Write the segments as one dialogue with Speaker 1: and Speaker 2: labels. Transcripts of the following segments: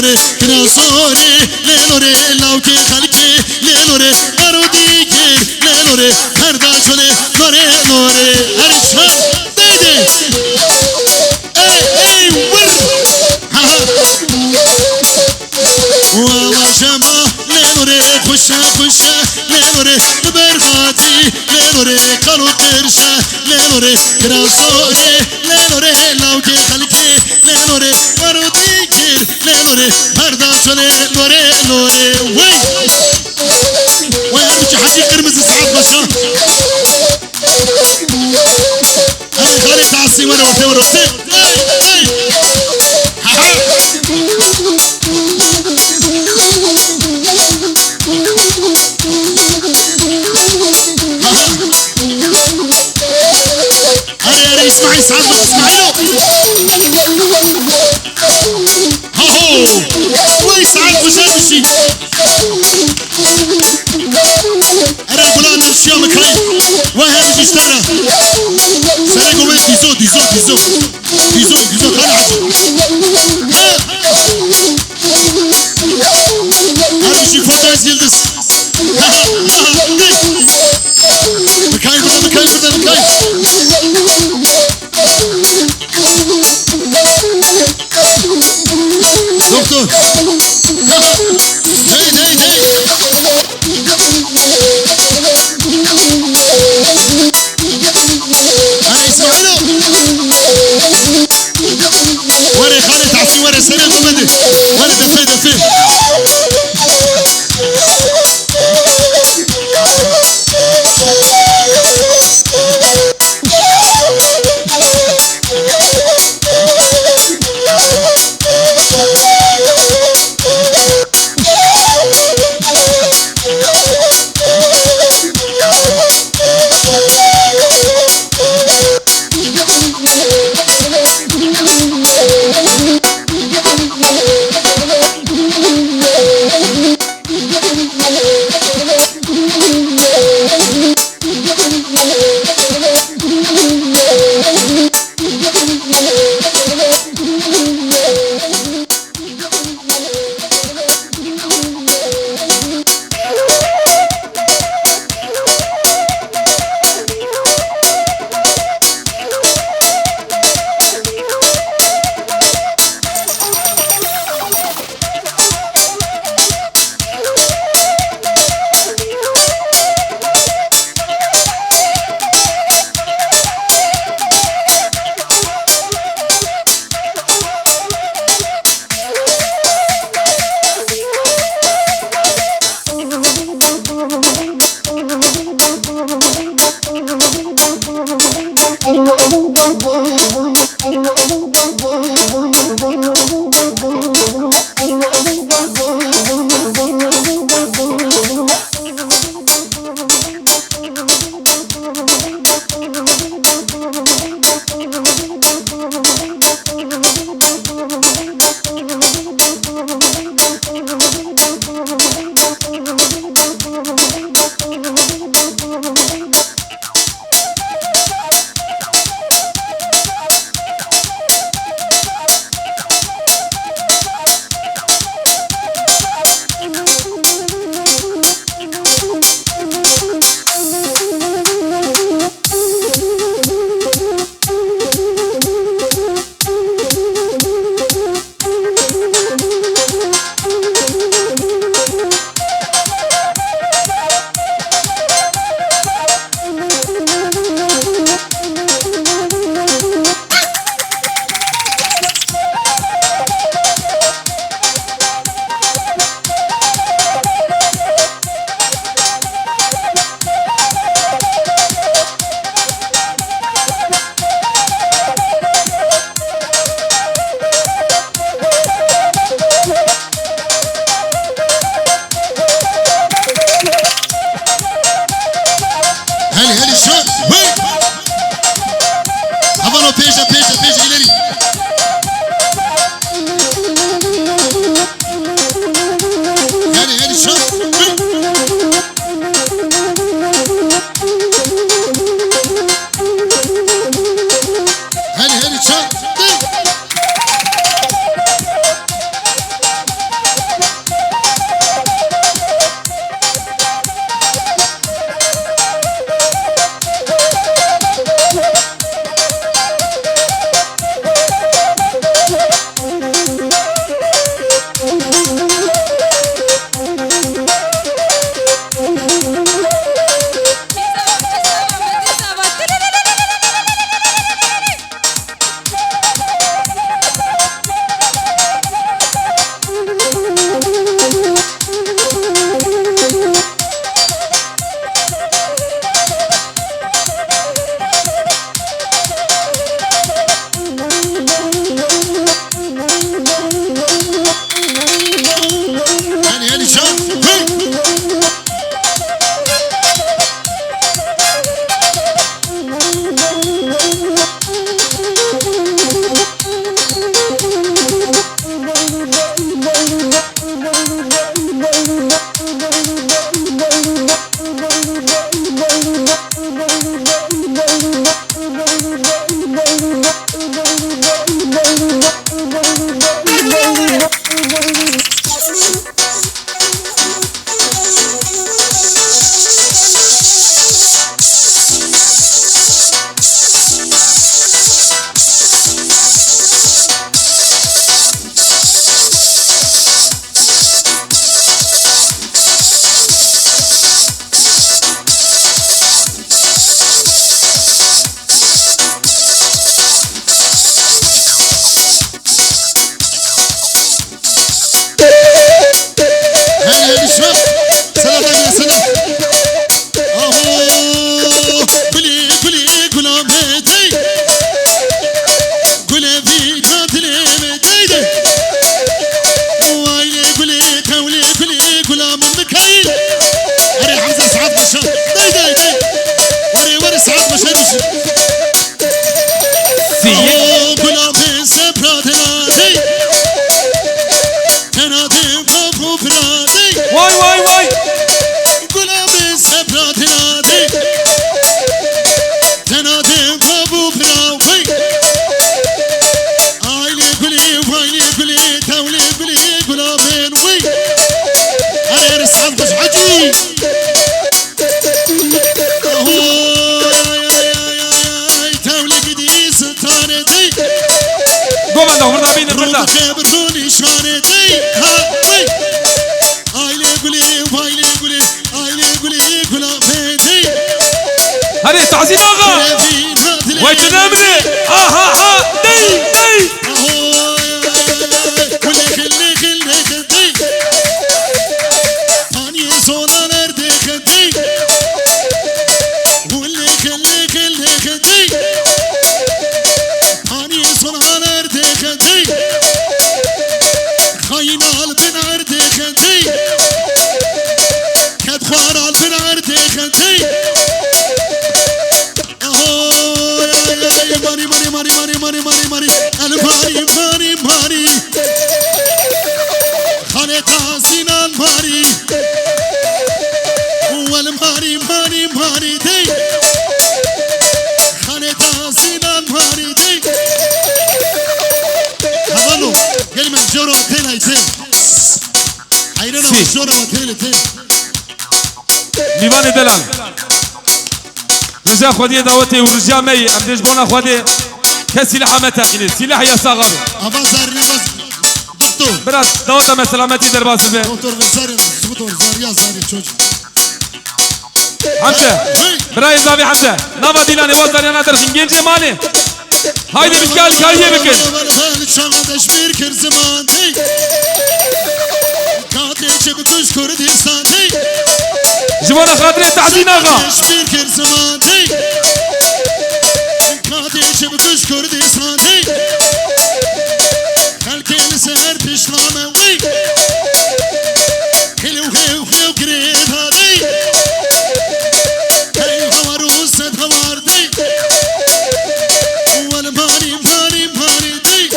Speaker 1: لنوري كراسوني لنوري لوكي خلقي لنوري أروديكي لنوري هرداشوني نوري نوري هرشان ديدي اي ور والله شبا لنوري خشا خشا لنوري برخاتي لنوري قلو ترشا لنوري كراسوني لنوري لوكي خلقي لنوري أروديكي لنوري هرداشوني نوري نوري وي ويا بيجي حدي قرمز اسعاد بشا هاي خالي تعصي وانا وفي وروتي هاي اسمعي سعاد بس اسمعي له هو وي سعاد بشاشي أنا الفلان نفسي يوم كاي وهي مش اشترى سرقوا وين ديزو ديزو ديزو ديزو ديزو كان عجب هذا شي فوتاز يلدس مكاي بدا مكاي بدا مكاي دكتور هي هي هي هاي اسمعينو وري خالي تعصي وري سريع ضمني وري دفي دفي سعد بشار داي داي داي وري سعد بشار بشي قلاب سبراتنا دي تنادم قفو فرادي
Speaker 2: واي واي واي
Speaker 1: قلاب سبراتنا دي تنادم قفو فرادي آيلي قلي وايلي قلي تولي قلي قلابين وي أنا رسعد بش عجيب
Speaker 2: قوم عندهم بين البلدة
Speaker 1: خبرتوني شاردي هاي آيلي قولي وايلي قولي آيلي قولي قولا بيدي
Speaker 2: هذه تعزيم أغا ويتنامني ها ها ها دي دي
Speaker 1: كلي خلي خلي خدي هاني صودا نردي خدي ولي خلي خلي خدي هاني صودا نردي خدي خاين البن عردي خدي كدخوار البن عردي خدي ماري ماري ماري ماري ماري ماري ماري الماري ماري ماري خالد حسين الماري والماري ماري ماري دي خالد حسين الماري دي هبالو كلمة جورو تين هايسين عيرنا جورو تين تين
Speaker 2: ليبان دلال رجاء خودي دعوتي ورجاء مي أمديش بونا خودي كسلاح متاخني سلاح يا صاغر
Speaker 1: أبا زارني بس دكتور
Speaker 2: برات دعوة ما سلامتي درباس به
Speaker 1: دكتور بزاري دكتور زاريا زاري çocuk
Speaker 2: حمزة براي زاوي حمزة نافا ديلاني بوزاري أنا درخين جنجي مالي هايدي بكال كاريه بكن
Speaker 1: شغلش bir kır zaman değil Katilçe bir kuş Kürdistan değil
Speaker 2: جوانا خاطري تعزين أغا
Speaker 1: bir kır zaman değil Katilçe bir kuş Kürdistan değil Kalkeni seher pişlame vay Hilu hiu hiu kiret hadi Hey havar uzset havar değil Wal mani mani mani değil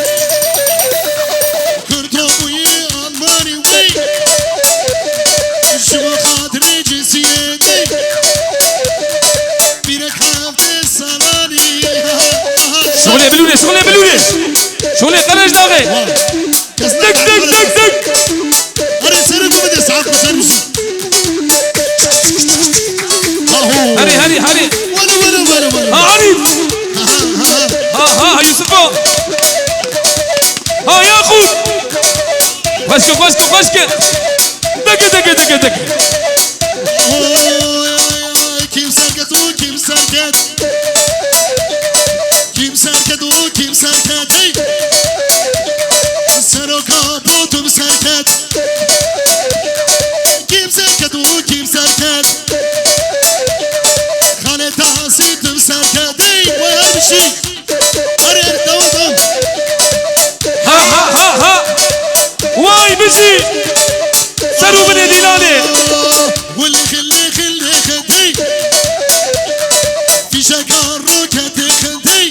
Speaker 1: Kurto buyi almani vay Şu hatırı cinsiyeti Bir hafta salani
Speaker 2: شغلي بلوني شغلي بلوني شغلي قرش داغي دك دك دك دك
Speaker 1: أنا سرقوا بدي ساعات بسرمش
Speaker 2: هري هري هري
Speaker 1: ولا
Speaker 2: ها عريف ها يوسفو ها يا اخو خشك خشك خشك دك دك دك دك
Speaker 1: Kim serket o kim serket Kim serket o kim serket Sero kapotum serket Kim serket o kim serket Hale tahsitim serket Vay her bir şey Arır tamam
Speaker 2: ها واي بشي سروا من ديلاني
Speaker 1: واللي خلي خلي خدي في شكار روكتي خدي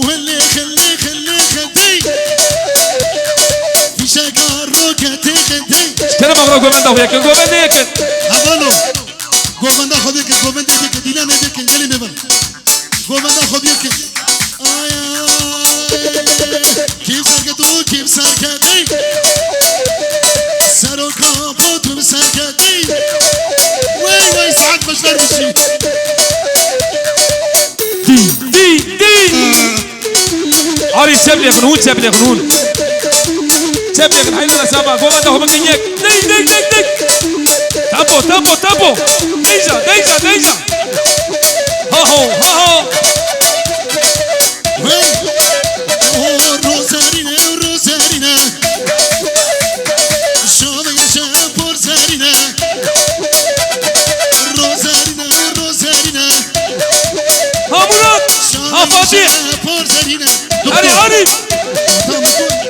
Speaker 1: واللي خلي خلي خدي في شكار روكتي خدي
Speaker 2: كلام أغرى قومندا وياك قومندا ياك
Speaker 1: هبالو قومندا خبيك قومندا ياك ديلانا ياك قالي مبن قومندا خبيك كيف سرقتو كيف سرقتي سرو كابوتو سرقتي واي ساعات بشتر بشي
Speaker 2: دي عاري شبلي غنون شبلي غنون شبلي غنون هاي لنا سابا قومندا هو مكينيك دك تابو ديجا ها هو
Speaker 1: روزارينا شامي شامبور زارينا روزارينا
Speaker 2: ها مراد ها فاتح
Speaker 1: شامبور زارينا
Speaker 2: هاري
Speaker 1: تمام